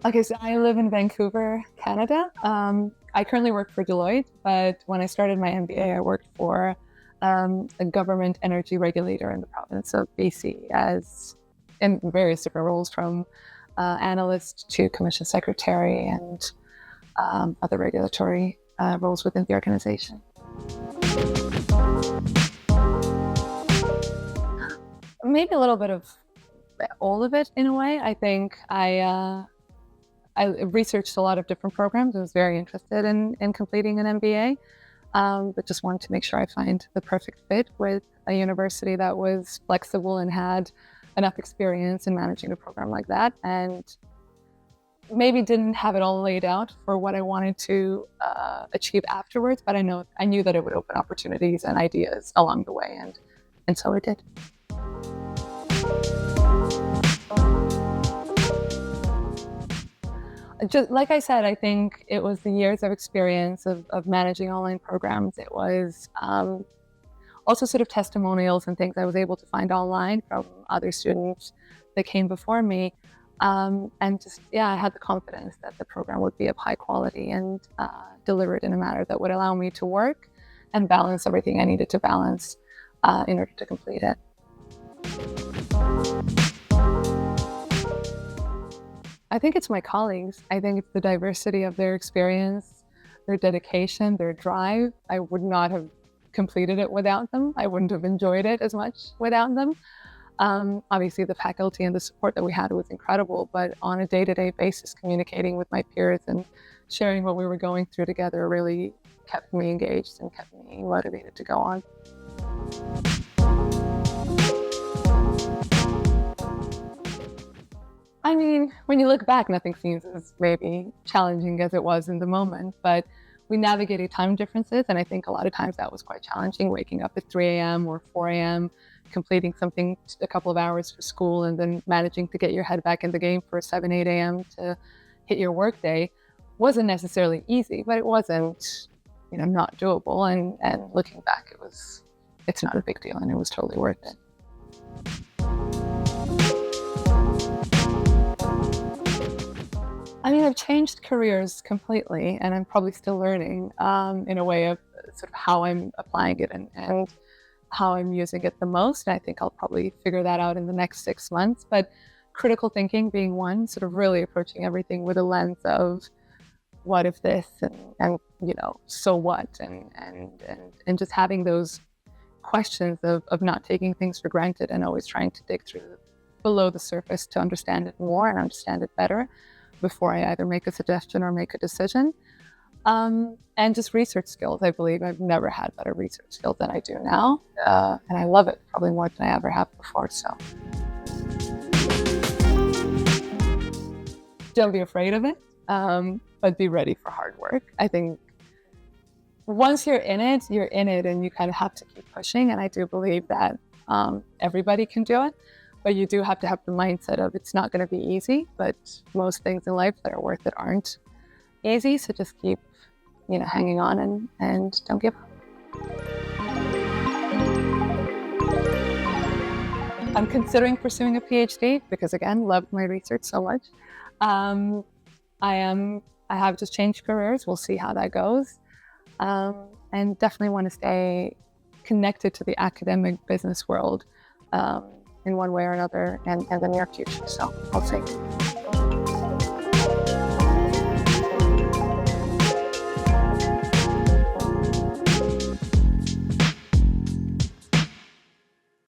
Okay, so I live in Vancouver, Canada. I currently work for Deloitte, but when I started my MBA, I worked for a government energy regulator in the province of BC as in various different roles, from analyst to commission secretary and other regulatory roles within the organization. Maybe a little bit of all of it in a way. I think I researched a lot of different programs. I was very interested in completing an MBA, but just wanted to make sure I find the perfect fit with a university that was flexible and had enough experience in managing a program like that, and maybe didn't have it all laid out for what I wanted to achieve afterwards. But I knew that it would open opportunities and ideas along the way, and so it did. Just like I said, I think it was the years of experience of managing online programs. It was also sort of testimonials and things I was able to find online from other students that came before me. And just, I had the confidence that the program would be of high quality and delivered in a manner that would allow me to work and balance everything I needed to balance in order to complete it. I think it's my colleagues. I think it's the diversity of their experience, their dedication, their drive. I would not have completed it without them. I wouldn't have enjoyed it as much without them. Obviously, the faculty and the support that we had was incredible, but on a day-to-day basis, communicating with my peers and sharing what we were going through together really kept me engaged and kept me motivated to go on. I mean, when you look back, nothing seems as maybe challenging as it was in the moment, but we navigated time differences, and I think a lot of times that was quite challenging, waking up at 3 a.m. or 4 a.m., completing something a couple of hours for school, and then managing to get your head back in the game for 7, 8 a.m. to hit your workday wasn't necessarily easy, but it wasn't, not doable. And looking back, it's not a big deal, and it was totally worth it. I mean, I've changed careers completely, and I'm probably still learning in a way of sort of how I'm applying it and how I'm using it the most. And I think I'll probably figure that out in the next 6 months. But critical thinking being one, sort of really approaching everything with a lens of what if this and so what, and just having those questions of not taking things for granted and always trying to dig through below the surface to understand it more and understand it better before I either make a suggestion or make a decision. And just research skills. I believe I've never had better research skills than I do now. And I love it probably more than I ever have before. So don't be afraid of it, but be ready for hard work. I think once you're in it, and you kind of have to keep pushing. And I do believe that everybody can do it. But you do have to have the mindset of it's not going to be easy, but most things in life that are worth it aren't easy. So just keep, hanging on and don't give up. I'm considering pursuing a PhD because, again, loved my research so much. I have just changed careers. We'll see how that goes. And definitely want to stay connected to the academic business world. In one way or another, and the near future. So I'll see.